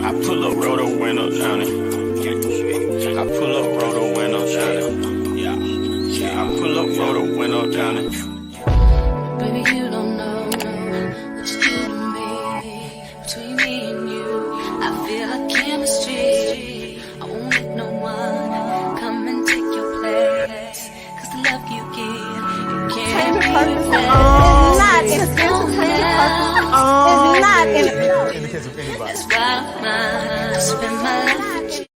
I pull up, roll the window down it. I pull up, roll the window down it. Yeah, I pull up, roll the window down it. Baby, you don't know what you do to me. Between me and you, I feel like chemistry. I won't let no one come and take your place. Cause the love you give, you can't In the case of anybody. That's why I spend my life with you.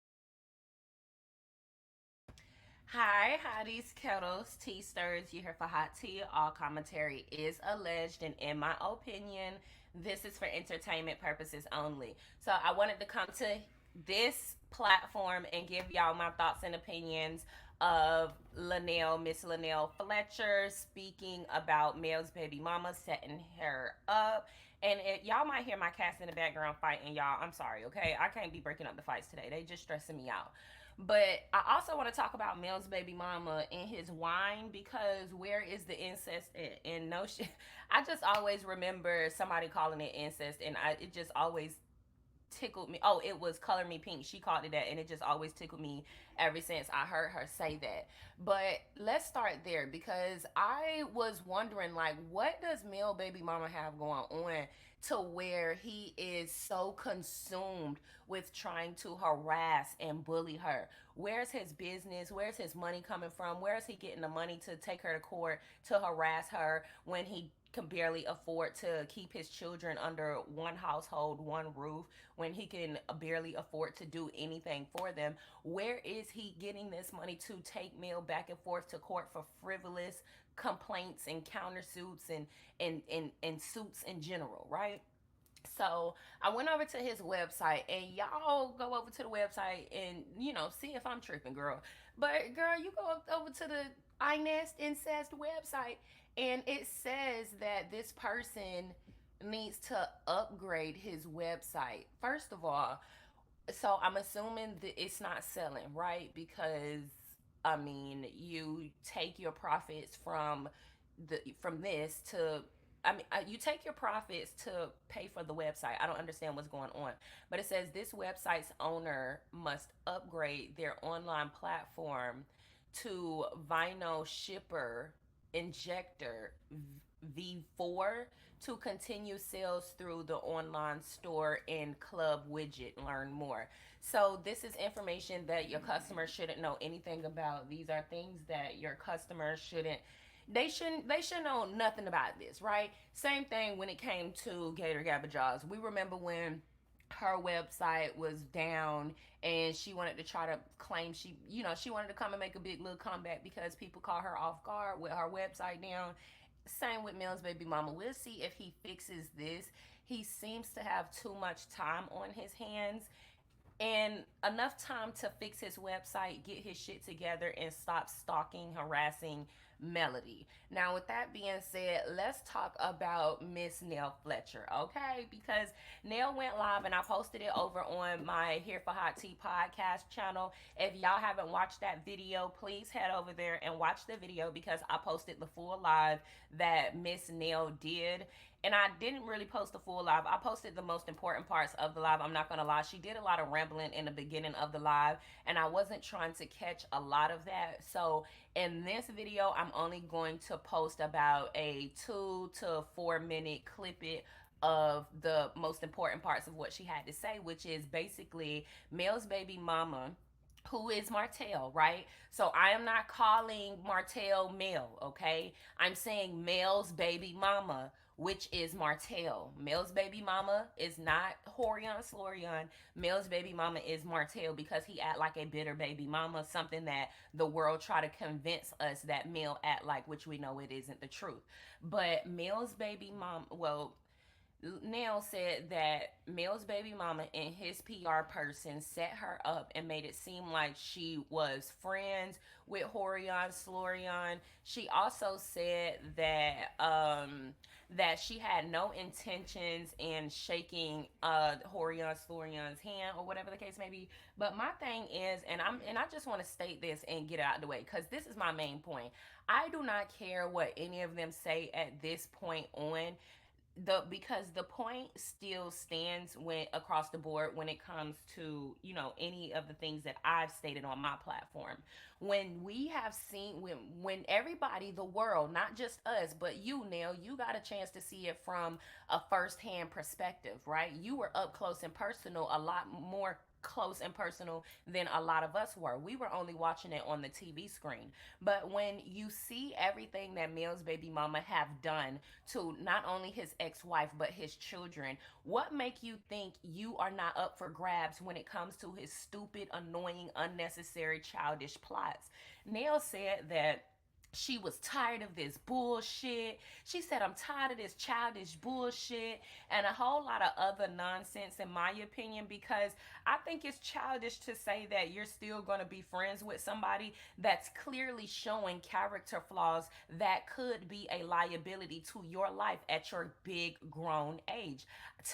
Hi, these kettles, tea stirs. You here for hot tea. All commentary is alleged, and in my opinion, this is for entertainment purposes only. So I wanted to come to this platform and give y'all my thoughts and opinions of Miss Linnell Fletcher, speaking about Mel's baby mama setting her up. And y'all might hear my cats in the background fighting, y'all. I'm sorry, okay? I can't be breaking up the fights today. They just stressing me out. But I also want to talk about Mel's baby mama and his wine, because where is the incest and no shit? I just always remember somebody calling it incest, and it just always tickled me. Oh, it was Color Me Pink. She called it that, and it just always tickled me ever since I heard her say that. But let's start there, because I was wondering, like, what does Mel baby mama have going on to where he is so consumed with trying to harass and bully her? Where's his business? Where's his money coming from? Where's he getting the money to take her to court to harass her when he can barely afford to keep his children under one household, one roof, when he can barely afford to do anything for them? Where is he getting this money to take Mel back and forth to court for frivolous complaints and countersuits and suits in general, right? So I went over to his website, and y'all go over to the website and see if I'm tripping, girl. But girl, you go over to the INEST incest website, and it says that this person needs to upgrade his website. First of all, so I'm assuming that it's not selling, right? Because I mean, you take your profits from this to, you take your profits to pay for the website. I don't understand what's going on. But it says this website's owner must upgrade their online platform to Vinyl Shipper Injector V4 to continue sales through the online store and club widget. Learn more. So this is information that your customers shouldn't know anything about. These are things that your customers shouldn't know nothing about this, right? Same thing when it came to Gator Gabba Jaws. We remember when her website was down and she wanted to try to claim she wanted to come and make a big little comeback because people caught her off guard with her website down. Same with Mel's baby mama. We'll see if he fixes this. He seems to have too much time on his hands, and enough time to fix his website, get his shit together, and stop stalking, harassing Melody. Now, with that being said, let's talk about Miss Nell Fletcher, okay? Because Nell went live, and I posted it over on my Here for Hot Tea podcast channel. If y'all haven't watched that video, please head over there and watch the video, because I posted the full live that Miss Nell did. And I didn't really post the full live. I posted the most important parts of the live. I'm not going to lie. She did a lot of rambling in the beginning of the live, and I wasn't trying to catch a lot of that. So in this video, I'm only going to post about a 2 to 4 minute clip of the most important parts of what she had to say, which is basically Mel's baby mama, who is Martell, right? So I am not calling Martell Mel, okay? I'm saying Mel's baby mama, which is Martell. Mel's baby mama is not Horion Slorion. Mel's baby mama is Martell, because he act like a bitter baby mama, something that the world try to convince us that Mel act like, which we know it isn't the truth. But Mel's baby mama, Nell said that Mel's baby mama and his PR person set her up and made it seem like she was friends with Horion Slorion. She also said that that she had no intentions in shaking Horion Slorion's hand, or whatever the case may be. But my thing is, and I just want to state this and get it out of the way, because this is my main point. I do not care what any of them say at this point on. because the point still stands when across the board when it comes to, you know, any of the things that I've stated on my platform. When we have seen, when everybody, the world, not just us but you, Neil, you got a chance to see it from a first-hand perspective, right? You were up close and personal, a lot more close and personal than a lot of us were. We were only watching it on the TV screen. But when you see everything that Mill's baby mama have done to not only his ex-wife but his children, what make you think you are not up for grabs when it comes to his stupid, annoying, unnecessary, childish plots? Nail said that she was tired of this bullshit. She said, I'm tired of this childish bullshit and a whole lot of other nonsense, in my opinion, because I think it's childish to say that you're still going to be friends with somebody that's clearly showing character flaws that could be a liability to your life at your big grown age.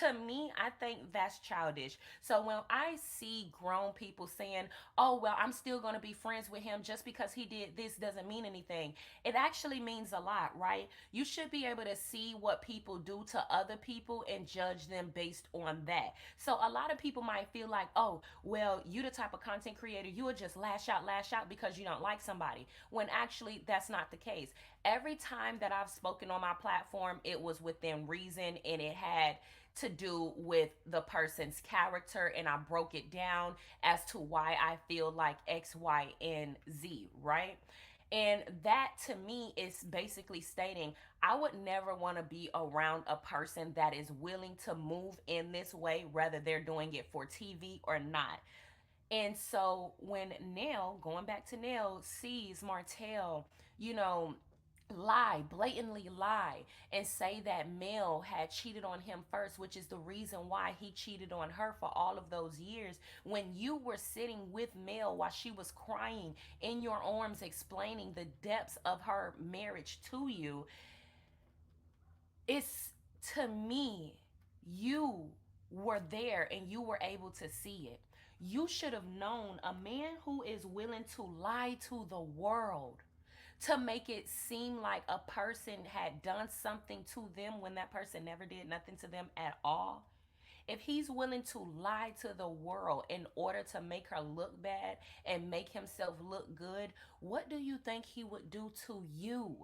To me, I think that's childish. So when I see grown people saying, oh, well, I'm still going to be friends with him just because he did this doesn't mean anything, it actually means a lot, right? You should be able to see what people do to other people and judge them based on that. So a lot of people might feel like, oh, well, you the type of content creator, you would just lash out because you don't like somebody. When actually that's not the case. Every time that I've spoken on my platform, it was within reason and it had to do with the person's character, and I broke it down as to why I feel like X, Y, and Z, right? And that to me is basically stating I would never want to be around a person that is willing to move in this way, whether they're doing it for TV or not. And so when Nell, going back to Nell, sees Martell, you know, blatantly lie, and say that Mel had cheated on him first, which is the reason why he cheated on her for all of those years. When you were sitting with Mel while she was crying in your arms, explaining the depths of her marriage to you, it's to me, you were there and you were able to see it. You should have known a man who is willing to lie to the world to make it seem like a person had done something to them when that person never did nothing to them at all. If he's willing to lie to the world in order to make her look bad and make himself look good, what do you think he would do to you?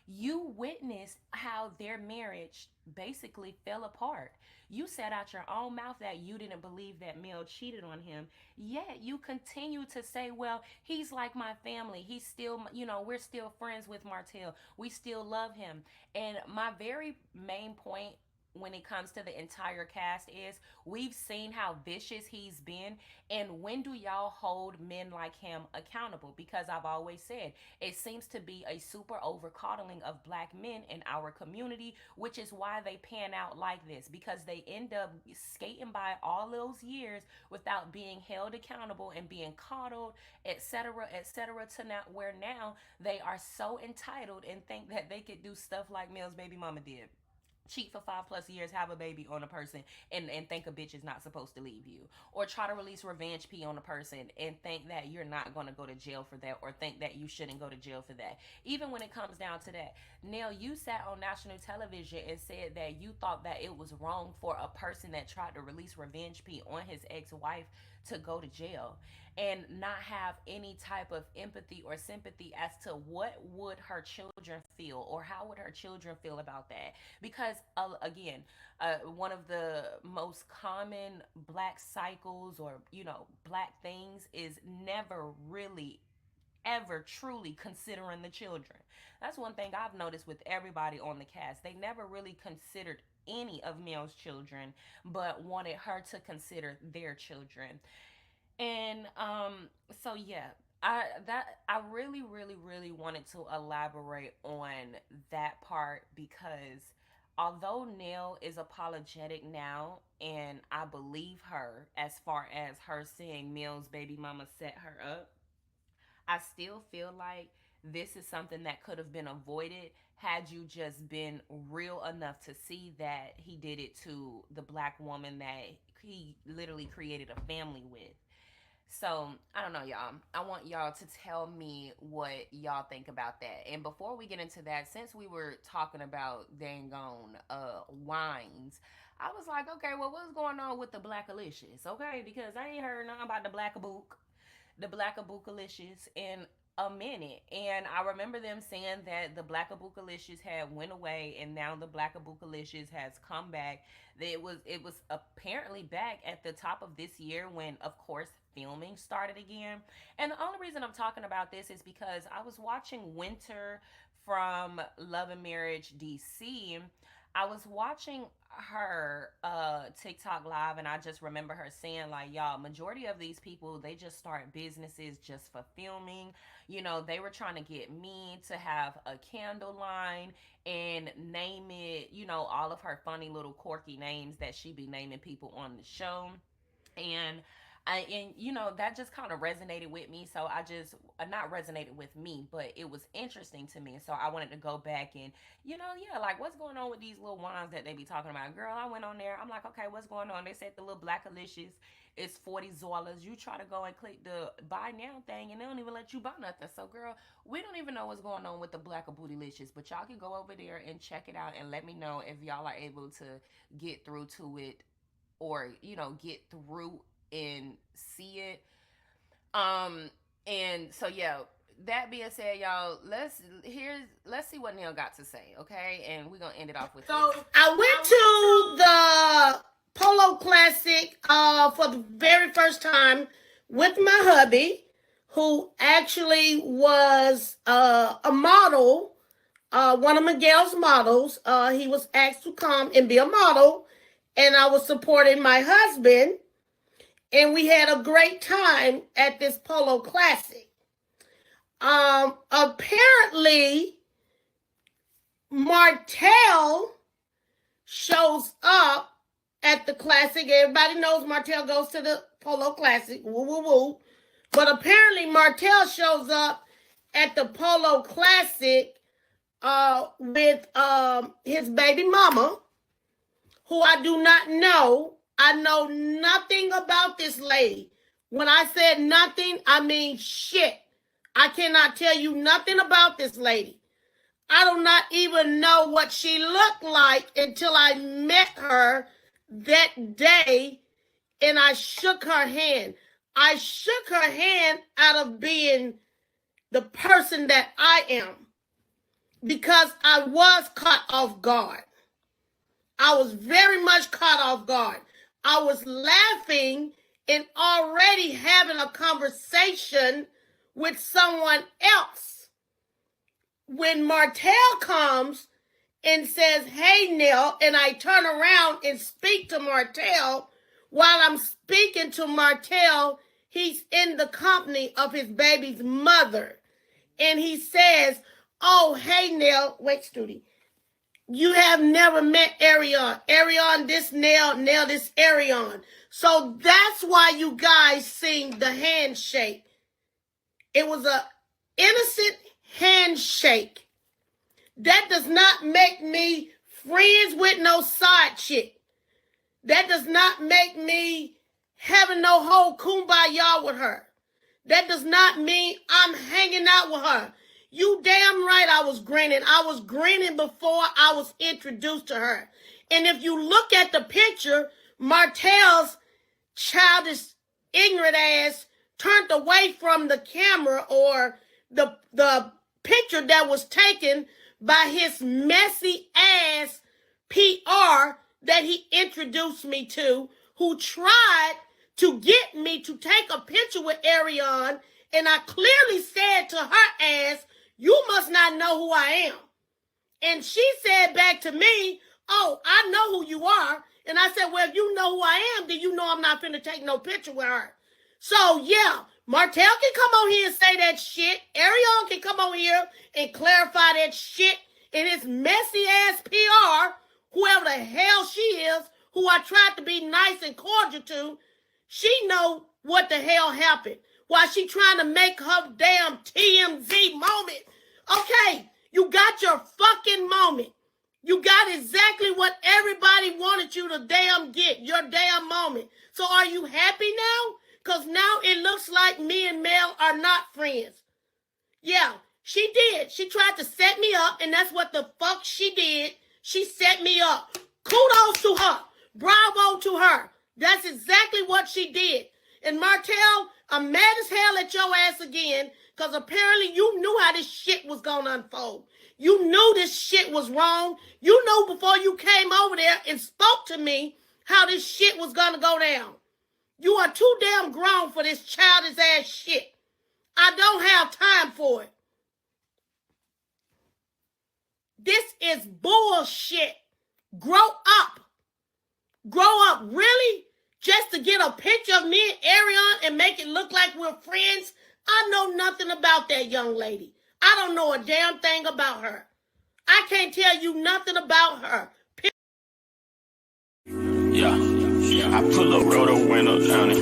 You witnessed how their marriage basically fell apart. You said out your own mouth that you didn't believe that Mel cheated on him, yet you continue to say, well, he's like my family. He's still, you know, we're still friends with Martell. We still love him. And my very main point when it comes to the entire cast is we've seen how vicious he's been, and when do y'all hold men like him accountable? Because I've always said it seems to be a super over coddling of black men in our community, which is why they pan out like this, because they end up skating by all those years without being held accountable and being coddled, etc., to not where now they are so entitled and think that they could do stuff like Mel's baby mama did, cheat for 5 plus years, have a baby on a person, and think a bitch is not supposed to leave you, or try to release revenge pee on a person and think that you're not going to go to jail for that, or think that you shouldn't go to jail for that. Even when it comes down to that, Neil, you sat on national television and said that you thought that it was wrong for a person that tried to release revenge pee on his ex-wife to go to jail and not have any type of empathy or sympathy as to what would her children feel, or how would her children feel about that. Because again, one of the most common black cycles, or you know, black things, is never really ever truly considering the children. That's one thing I've noticed with everybody on the cast. They never really considered any of Mel's children, but wanted her to consider their children. And so yeah, I really wanted to elaborate on that part, because although Nell is apologetic now, and I believe her as far as her saying Mel's baby mama set her up, I still feel like this is something that could have been avoided had you just been real enough to see that he did it to the black woman that he literally created a family with. So I don't know, y'all. I want y'all to tell me what y'all think about that. And before we get into that, since we were talking about dang on wines, I was like, okay, well, what's going on with the Black Alicious? Okay, because I ain't heard nothing about the Black Abukalicious in a minute. And I remember them saying that the Black Abukalicious had went away and now the Black Abukalicious has come back. It was apparently back at the top of this year when of course filming started again. And the only reason I'm talking about this is because I was watching Winter from Love and Marriage DC. I was watching her TikTok live and I just remember her saying like, y'all, majority of these people, they just start businesses just for filming. You know, they were trying to get me to have a candle line and name it, you know, all of her funny little quirky names that she be naming people on the show. And and you know that just kind of resonated with me, so I just not resonated with me, but it was interesting to me, so I wanted to go back and yeah, like what's going on with these little wines that they be talking about. Girl, I went on there, I'm like, okay, what's going on? They said the little Black Alicious is $40. You try to go and click the buy now thing and they don't even let you buy nothing. So girl, we don't even know what's going on with the Black Bootylicious, but y'all can go over there and check it out and let me know if y'all are able to get through to it, or get through and see it. Um, and so yeah. That being said, y'all, let's see what Neil got to say, okay? And we're gonna end it off with So this. I went to the Polo Classic for the very first time with my hubby, who actually was a model, one of Miguel's models. He was asked to come and be a model, and I was supporting my husband, and we had a great time at this Polo Classic. Apparently, Martel shows up at the Classic. Everybody knows Martel goes to the Polo Classic. Woo, woo, woo. But apparently, Martel shows up at the Polo Classic with his baby mama, who I do not know. I know nothing about this lady. When I said nothing, I mean shit. I cannot tell you nothing about this lady. I do not even know what she looked like until I met her that day and I shook her hand. I shook her hand out of being the person that I am because I was caught off guard. I was very much caught off guard. I was laughing and already having a conversation with someone else. When Martel comes and says, hey, Neil, and I turn around and speak to Martel, while I'm speaking to Martel, he's in the company of his baby's mother. And he says, oh, hey, Neil, wait, Studi, you have never met Arion. Arion this, Neil this Arion. So that's why you guys sing the handshake. It was an innocent handshake. That does not make me friends with no side chick. That does not make me having no whole kumbaya with her. That does not mean I'm hanging out with her. You damn right I was grinning. I was grinning before I was introduced to her. And if you look at the picture, Martel's childish, ignorant ass turned away from the camera or the picture that was taken by his messy ass PR that he introduced me to, who tried to get me to take a picture with Arion, and I clearly said to her ass, you must not know who I am. And she said back to me, oh, I know who you are. And I said, well, if you know who I am, then you know I'm not finna take no picture with her. So, yeah, Martel can come on here and say that shit. Arion can come on here and clarify that shit. And his messy-ass PR, whoever the hell she is, who I tried to be nice and cordial to, she know what the hell happened. While she trying to make her damn TMZ moment. Okay, you got your fucking moment. You got exactly what everybody wanted you to damn get, your damn moment. So are you happy now? because now it looks like me and Mel are not friends. Yeah, she did. She tried to set me up, and that's what the fuck she did. She set me up. Kudos to her. Bravo to her. That's exactly what she did. And Martell, I'm mad as hell at your ass again, because apparently you knew how this shit was going to unfold. You knew this shit was wrong. You knew before you came over there and spoke to me how this shit was going to go down. You are too damn grown for this childish ass shit. I don't have time for it. This is bullshit. Grow up. Grow up, really? Just to get a picture of me and Arion and make it look like we're friends? I know nothing about that young lady. I don't know a damn thing about her. I can't tell you nothing about her. Yeah, I pull up, roll the window down it.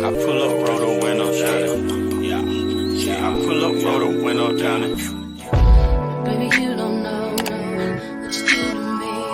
I pull up, roll the window down it. Yeah, I pull up, roll the window down it.